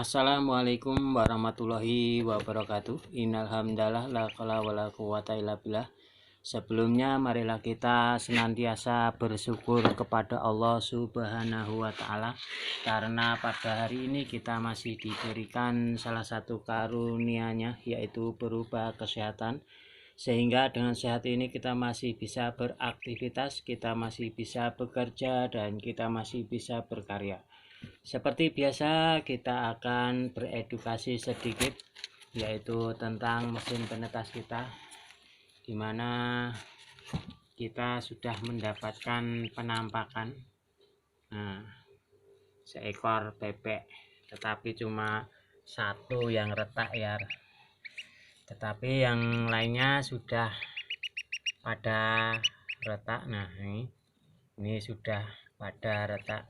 Assalamualaikum warahmatullahi wabarakatuh. Innalhamdalillah la qaula wala quwata illa billah. Sebelumnya marilah kita senantiasa bersyukur kepada Allah Subhanahu wa taala karena pada hari ini kita masih diberikan salah satu karunia-Nya, yaitu berupa kesehatan, sehingga dengan sehat ini kita masih bisa beraktivitas, kita masih bisa bekerja, dan kita masih bisa berkarya. Seperti biasa, kita akan beredukasi sedikit, yaitu tentang mesin penetas kita, di mana kita sudah mendapatkan penampakan seekor bebek, tetapi cuma satu yang retak ya, tetapi yang lainnya sudah pada retak. Nah, ini sudah pada retak.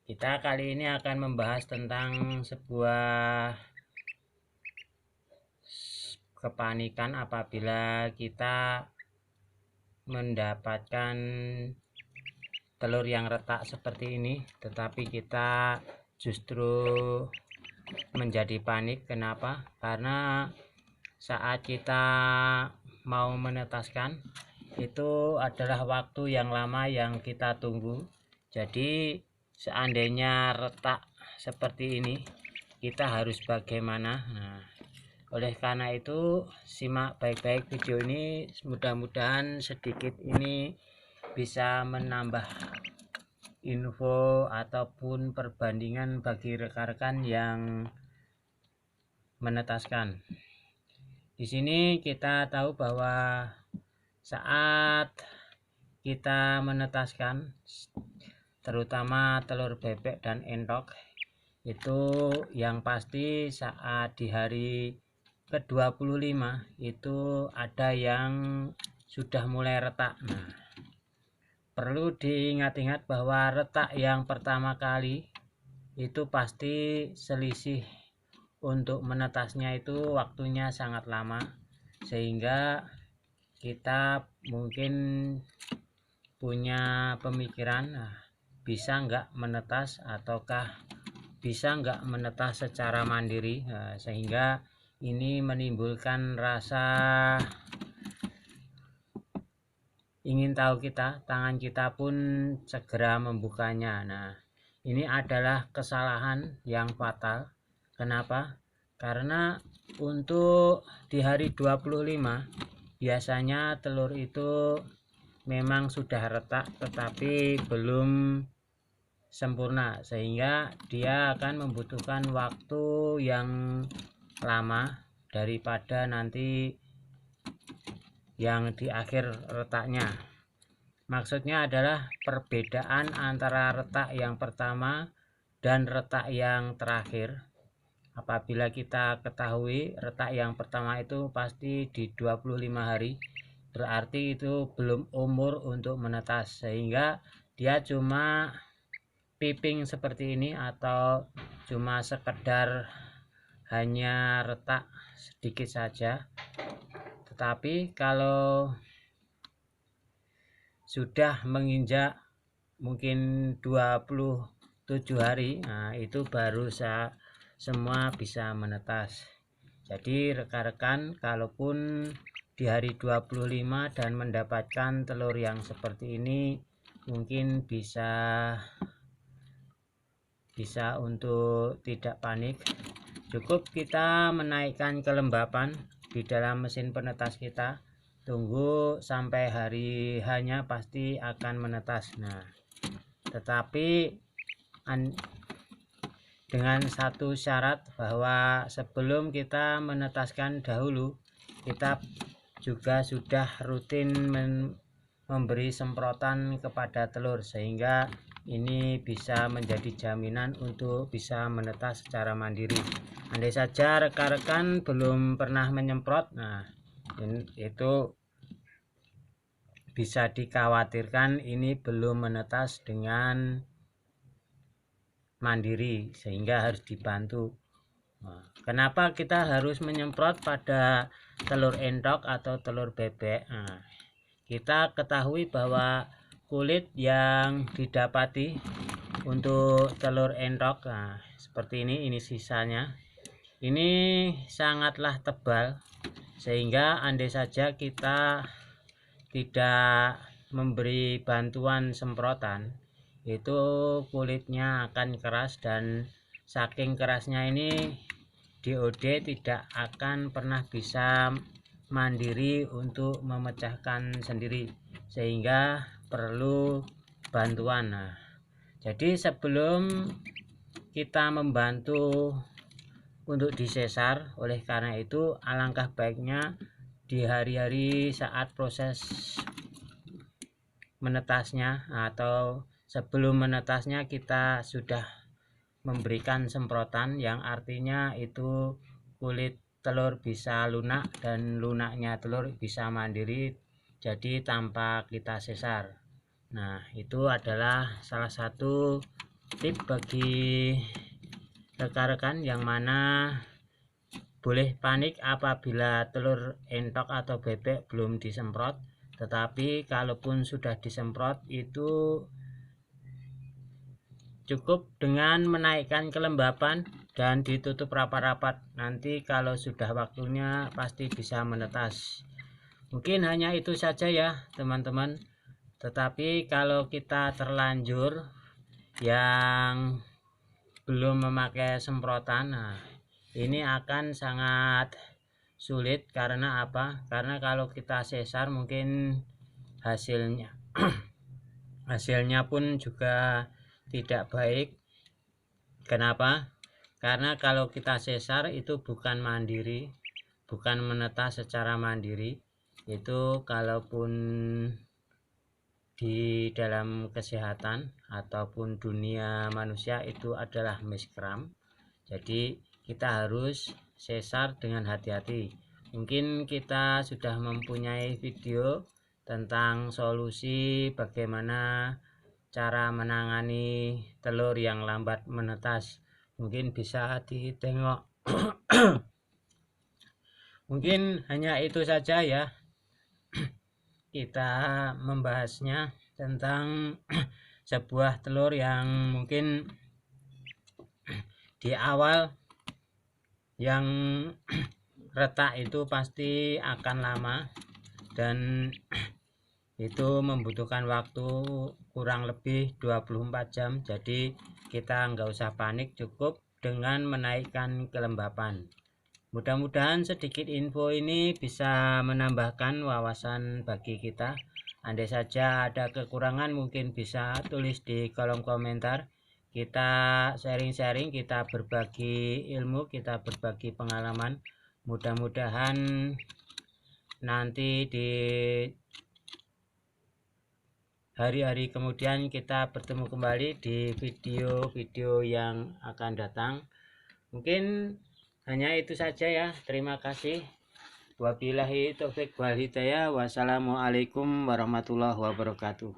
Kita kali ini akan membahas tentang sebuah kepanikan apabila kita mendapatkan telur yang retak seperti ini, tetapi kita justru menjadi panik. Kenapa? Karena saat kita mau menetaskan itu adalah waktu yang lama yang kita tunggu. Jadi seandainya retak seperti ini, kita harus bagaimana? Nah, oleh karena itu simak baik-baik video ini, mudah-mudahan sedikit ini bisa menambah info ataupun perbandingan bagi rekan-rekan yang menetaskan. Di sini kita tahu bahwa saat kita menetaskan, terutama telur bebek dan entok, itu yang pasti saat di hari ke-25 itu ada yang sudah mulai retak. Nah, perlu diingat-ingat bahwa retak yang pertama kali itu pasti selisih untuk menetasnya itu waktunya sangat lama, sehingga kita mungkin punya pemikiran, bisa nggak menetas ataukah bisa nggak menetas secara mandiri. Sehingga ini menimbulkan rasa ingin tahu kita, tangan kita pun segera membukanya. Nah, ini adalah kesalahan yang fatal. Kenapa? Karena untuk di hari 25 biasanya telur itu memang sudah retak tetapi belum sempurna, sehingga dia akan membutuhkan waktu yang lama daripada nanti yang di akhir retaknya. Maksudnya adalah perbedaan antara retak yang pertama dan retak yang terakhir. Apabila kita ketahui retak yang pertama itu pasti di 25 hari, berarti itu belum umur untuk menetas, sehingga dia cuma piping seperti ini atau cuma sekedar hanya retak sedikit saja. Tetapi kalau sudah menginjak mungkin 27 hari, nah itu baru semua bisa menetas. Jadi rekan-rekan, kalaupun di hari 25 dan mendapatkan telur yang seperti ini, mungkin bisa untuk tidak panik. Cukup kita menaikkan kelembapan di dalam mesin penetas kita, tunggu sampai hari hanya pasti akan menetas. Nah, tetapi dengan satu syarat, bahwa sebelum kita menetaskan dahulu, kita juga sudah rutin memberi semprotan kepada telur, sehingga ini bisa menjadi jaminan untuk bisa menetas secara mandiri. Andai saja rekan-rekan belum pernah menyemprot, nah itu bisa dikhawatirkan ini belum menetas dengan mandiri, sehingga harus dibantu. Kenapa kita harus menyemprot pada telur entok atau telur bebek? Kita ketahui bahwa kulit yang didapati untuk telur entok. Nah, seperti ini sisanya. Ini sangatlah tebal sehingga andai saja kita tidak memberi bantuan semprotan, itu kulitnya akan keras, dan saking kerasnya ini DOD tidak akan pernah bisa mandiri untuk memecahkan sendiri, sehingga perlu bantuan. Nah, jadi sebelum kita membantu untuk disesar, oleh karena itu alangkah baiknya di hari-hari saat proses menetasnya atau sebelum menetasnya kita sudah memberikan semprotan, yang artinya itu kulit telur bisa lunak dan lunaknya telur bisa mandiri, jadi tanpa kita sesar. Nah, itu adalah salah satu tip bagi rekan-rekan yang mana boleh panik apabila telur entok atau bebek belum disemprot, tetapi kalaupun sudah disemprot itu cukup dengan menaikkan kelembapan dan ditutup rapat-rapat. Nanti kalau sudah waktunya pasti bisa menetas. Mungkin hanya itu saja ya teman-teman. Tetapi kalau kita terlanjur yang belum memakai semprotan, nah ini akan sangat sulit. Karena apa? Karena kalau kita sesar mungkin hasilnya pun juga tidak baik. Kenapa? Karena kalau kita sesar itu bukan mandiri, bukan menetas secara mandiri. Itu kalaupun di dalam kesehatan ataupun dunia manusia itu adalah miskram. Jadi kita harus sesar dengan hati-hati. Mungkin kita sudah mempunyai video tentang solusi bagaimana cara menangani telur yang lambat menetas. Mungkin bisa ditengok. Mungkin hanya itu saja ya. Kita membahasnya tentang sebuah telur yang mungkin di awal yang retak itu pasti akan lama, dan itu membutuhkan waktu kurang lebih 24 jam. Jadi kita nggak usah panik, cukup dengan menaikkan kelembapan. Mudah-mudahan sedikit info ini bisa menambahkan wawasan bagi kita. Andai saja ada kekurangan mungkin bisa tulis di kolom komentar. Kita sharing-sharing, kita berbagi ilmu, kita berbagi pengalaman. Mudah-mudahan nanti di hari-hari kemudian kita bertemu kembali di video-video yang akan datang. Mungkin hanya itu saja ya. Terima kasih. Wabillahi taufik wal hidayah. Wassalamualaikum warahmatullahi wabarakatuh.